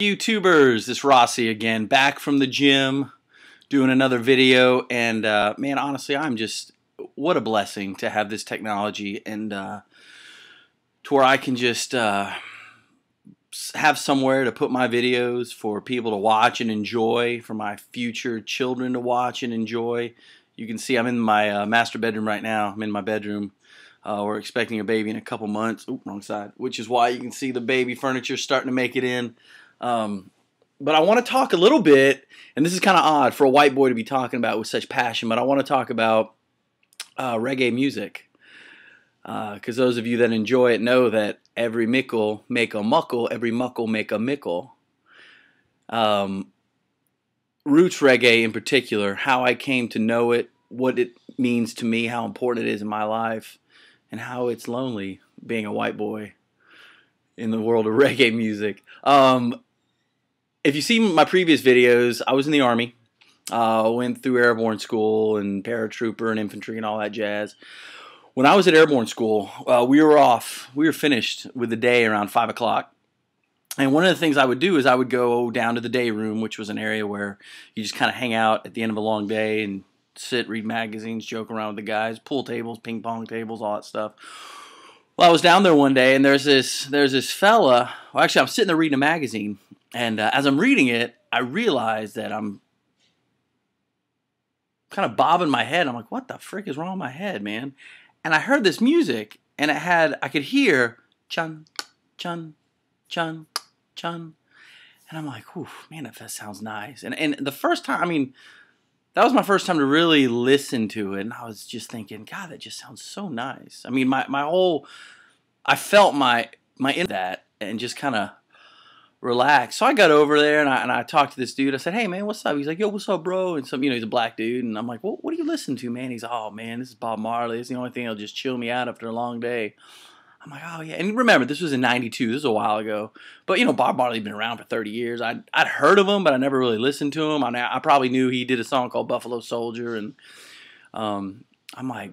YouTubers, this Rossy again, back from the gym, doing another video, and man, honestly, what a blessing to have this technology, and to where I can just have somewhere to put my videos for people to watch and enjoy, for my future children to watch and enjoy. You can see I'm in my master bedroom right now. I'm in my bedroom. We're expecting a baby in a couple months. Oop, wrong side. Which is why you can see the baby furniture starting to make it in. But I want to talk a little bit, and this is kind of odd for a white boy to be talking about with such passion, but I want to talk about reggae music. Because those of you that enjoy it know that every mickle make a muckle, every muckle make a mickle. Roots reggae in particular, how I came to know it, what it means to me, how important it is in my life, and how it's lonely being a white boy in the world of reggae music. If you see my previous videos, I was in the Army. Went through airborne school and paratrooper and infantry and all that jazz. When I was at airborne school, we were off. We were finished with the day around 5 o'clock. And one of the things I would do is I would go down to the day room, which was an area where you just kind of hang out at the end of a long day and sit, read magazines, joke around with the guys, pool tables, ping pong tables, all that stuff. Well, I was down there one day, and there's this fella. Well, actually, I'm sitting there reading a magazine, and as I'm reading it, I realize that I'm kind of bobbing my head. I'm like, what the frick is wrong with my head, man? And I heard this music, and I could hear chun, chun, chun, chun. And I'm like, whew, man, that sounds nice. And the first time, I mean, that was my first time to really listen to it, and I was just thinking, God, that just sounds so nice. I mean, I felt my in that and just kind of relaxed. So I got over there and I talked to this dude. I said, hey man, what's up? He's like, yo, what's up, bro? And he's a black dude, and I'm like, well, what do you listen to, man? He's like, oh man, this is Bob Marley. It's the only thing that'll just chill me out after a long day. I'm like, oh yeah. And remember, this was in '92. This was a while ago. But Bob Marley's been around for 30 years. I'd heard of him, but I never really listened to him. I probably knew he did a song called Buffalo Soldier, and I'm like,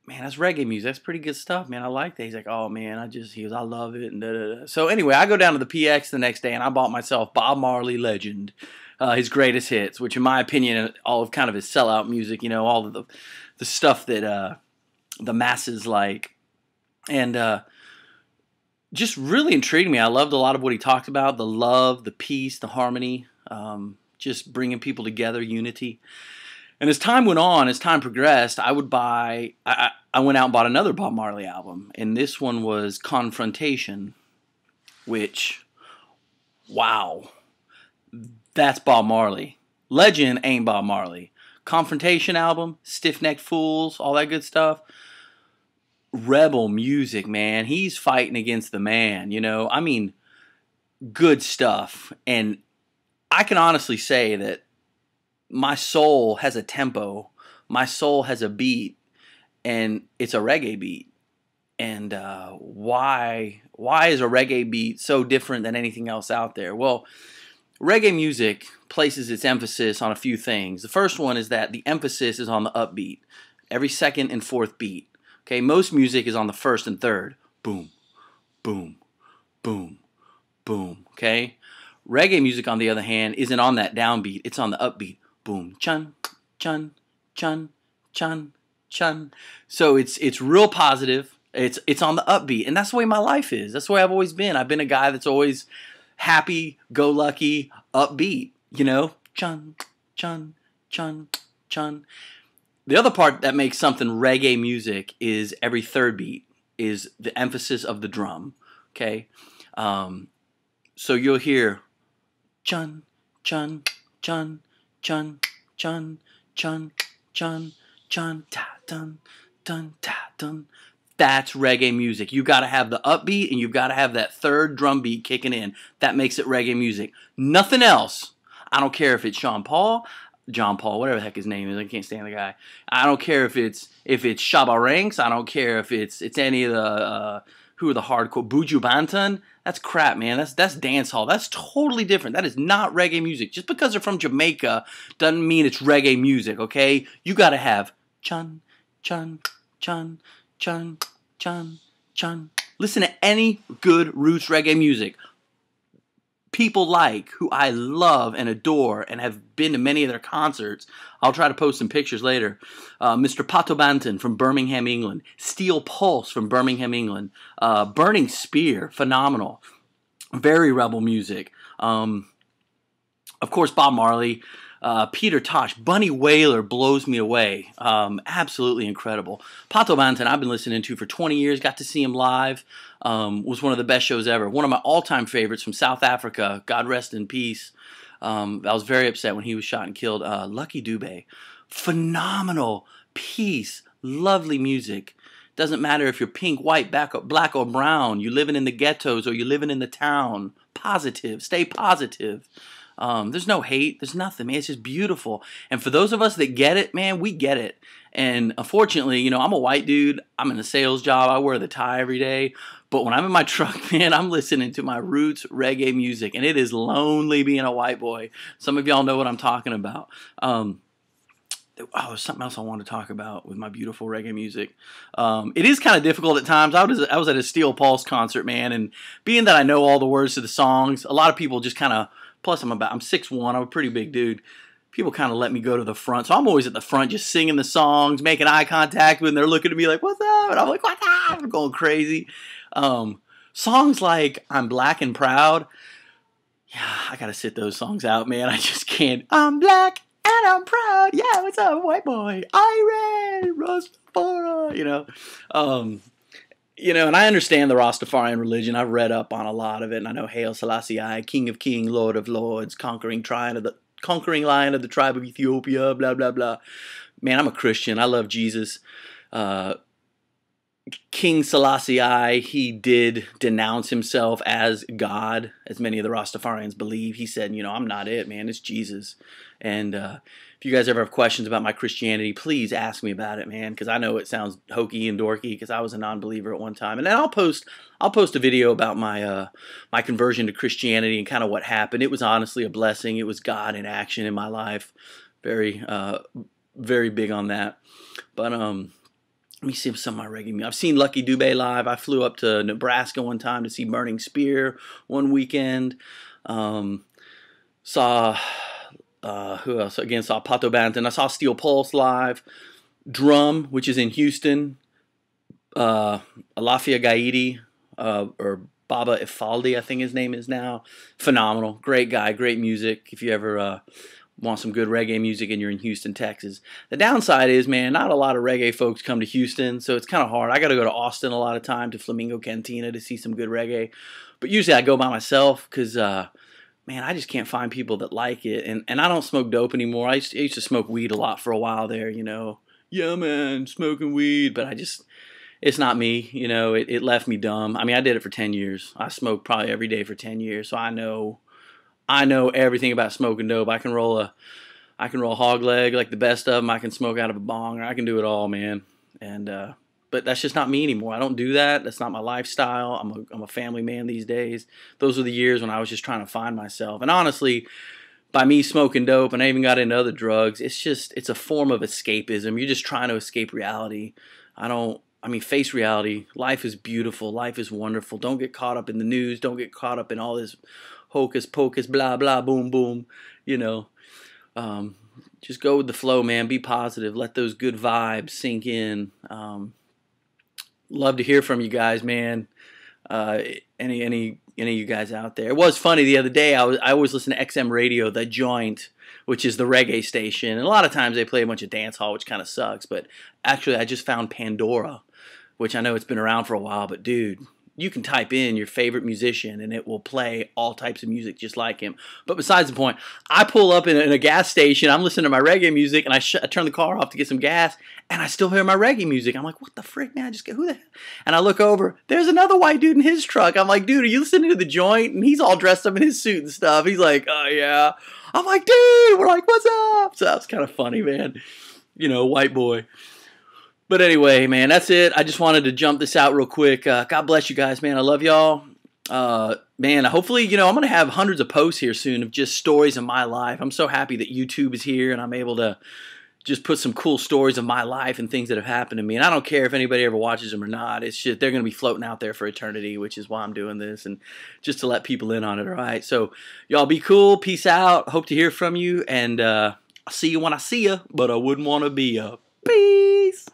man, that's reggae music. That's pretty good stuff, man. I like that. He's like, oh man, he goes, I love it. And da, da, da. So anyway, I go down to the PX the next day, and I bought myself Bob Marley Legend, his greatest hits, which in my opinion, all of kind of his sellout music, all of the stuff that the masses like. And just really intrigued me. I loved a lot of what he talked about, the love, the peace, the harmony, just bringing people together, unity. And as time went on, as time progressed, I went out and bought another Bob Marley album. And this one was Confrontation, which, wow, that's Bob Marley. Legend ain't Bob Marley. Confrontation album, Stiff-Necked Fools, all that good stuff. Rebel music, man. He's fighting against the man, I mean, good stuff. And I can honestly say that my soul has a tempo, my soul has a beat, and it's a reggae beat. And why is a reggae beat so different than anything else out there? Well, reggae music places its emphasis on a few things. The first one is that the emphasis is on the upbeat, every second and fourth beat. Okay, most music is on the first and third. Boom, boom, boom, boom. Okay? Reggae music, on the other hand, isn't on that downbeat. It's on the upbeat. Boom, chun, chun, chun, chun, chun. So it's real positive. It's on the upbeat. And that's the way my life is. That's the way I've always been. I've been a guy that's always happy, go lucky, upbeat. Chun, chun, chun, chun. The other part that makes something reggae music is every third beat is the emphasis of the drum, okay? So you'll hear chun, chun, chun, chun, chun, chun, chun, chun, ta, dun, dun, ta, dun. That's reggae music. You got to have the upbeat, and you've got to have that third drum beat kicking in. That makes it reggae music. Nothing else. I don't care if it's John Paul, whatever the heck his name is. I can't stand the guy. I don't care if it's Shabba Ranks. I don't care if it's any of the who are the hardcore Buju Banton. That's crap, man. That's dance hall. That's totally different. That is not reggae music. Just because they're from Jamaica doesn't mean it's reggae music. Okay, you got to have chun, chun, chun, chun, chun, chun. Listen to any good roots reggae music. people like, who I love and adore and have been to many of their concerts. I'll try to post some pictures later. Mr. Pato Banton from Birmingham, England. Steel Pulse from Birmingham, England. Burning Spear, phenomenal. Very rebel music. Of course, Bob Marley. Peter Tosh, Bunny Wailer blows me away. Absolutely incredible. Pato Banton, I've been listening to for 20 years. Got to see him live. Was one of the best shows ever. One of my all-time favorites from South Africa. God rest in peace. I was very upset when he was shot and killed. Lucky Dube. Phenomenal. Peace. Lovely music. Doesn't matter if you're pink, white, black, or brown. You're living in the ghettos or you're living in the town. Positive. Stay positive. There's no hate. There's nothing, man. It's just beautiful. And for those of us that get it, man, we get it. And unfortunately, you know, I'm a white dude. I'm in a sales job. I wear the tie every day. But when I'm in my truck, man, I'm listening to my roots reggae music. And it is lonely being a white boy. Some of y'all know what I'm talking about. There's something else I want to talk about with my beautiful reggae music. It is kind of difficult at times. I was at a Steel Pulse concert, man. And being that I know all the words to the songs, a lot of people just kind of... Plus, I'm 6'1". I'm a pretty big dude. People kind of let me go to the front. So I'm always at the front just singing the songs, making eye contact with them. They're looking at me like, what's up? And I'm like, what's up? I'm going crazy. Songs like I'm Black and Proud. Yeah, I got to sit those songs out, man. I just can't. I'm black and I'm proud. Yeah, what's up, white boy? Iran, Rastafari, you know. And I understand the Rastafarian religion. I've read up on a lot of it, and I know Haile Selassie I, King of Kings, Lord of Lords, conquering lion of the tribe of Ethiopia, blah, blah, blah. Man, I'm a Christian. I love Jesus. King Selassie I, he did denounce himself as God, as many of the Rastafarians believe. He said, I'm not it, man. It's Jesus. And if you guys ever have questions about my Christianity, please ask me about it, man, because I know it sounds hokey and dorky because I was a non-believer at one time. And then I'll post a video about my my conversion to Christianity and kind of what happened. It was honestly a blessing. It was God in action in my life. Very, very big on that. But let me see some of my reggae music. I've seen Lucky Dube live. I flew up to Nebraska one time to see Burning Spear one weekend. Saw... who else? Again, saw Pato Banton. I saw Steel Pulse live. D.R.U.M, which is in Houston. Alafia Gaidi, or Baba Ifaldi, I think his name is now. Phenomenal. Great guy. Great music. If you ever want some good reggae music and you're in Houston, Texas. The downside is, man, not a lot of reggae folks come to Houston, so it's kind of hard. I got to go to Austin a lot of time, to Flamingo Cantina to see some good reggae. But usually I go by myself because... man, I just can't find people that like it. And I don't smoke dope anymore. I used to smoke weed a lot for a while there, Yeah, man, smoking weed. But it's not me, It left me dumb. I mean, I did it for 10 years. I smoked probably every day for 10 years. So I know everything about smoking dope. I can roll a hog leg like the best of them. I can smoke out of a bong. I can do it all, man. And but that's just not me anymore. I don't do that. That's not my lifestyle. I'm a family man these days. Those were the years when I was just trying to find myself. And honestly, by me smoking dope, and I even got into other drugs, it's a form of escapism. You're just trying to escape reality. Face reality. Life is beautiful. Life is wonderful. Don't get caught up in the news. Don't get caught up in all this hocus pocus, blah, blah, boom, boom. Just go with the flow, man. Be positive. Let those good vibes sink in. Love to hear from you guys, man. Any of you guys out there. It was funny the other day. I always listen to XM Radio, The Joint, which is the reggae station. And a lot of times they play a bunch of dance hall, which kind of sucks. But actually, I just found Pandora, which I know it's been around for a while. But dude, you can type in your favorite musician and it will play all types of music just like him. But besides the point, I pull up in a gas station. I'm listening to my reggae music and I turn the car off to get some gas. And I still hear my reggae music. I'm like, what the frick, man? Who the hell? And I look over. There's another white dude in his truck. I'm like, dude, are you listening to The Joint? And he's all dressed up in his suit and stuff. He's like, oh, yeah. I'm like, dude. We're like, what's up? So that's kind of funny, man. White boy. But anyway, man, that's it. I just wanted to jump this out real quick. God bless you guys, man. I love y'all. Man, hopefully, I'm going to have hundreds of posts here soon of just stories of my life. I'm so happy that YouTube is here and I'm able to just put some cool stories of my life and things that have happened to me. And I don't care if anybody ever watches them or not. It's just they're going to be floating out there for eternity, which is why I'm doing this, and just to let people in on it. All right, so y'all be cool. Peace out. Hope to hear from you, and I'll see you when I see you, but I wouldn't want to be ya. Peace.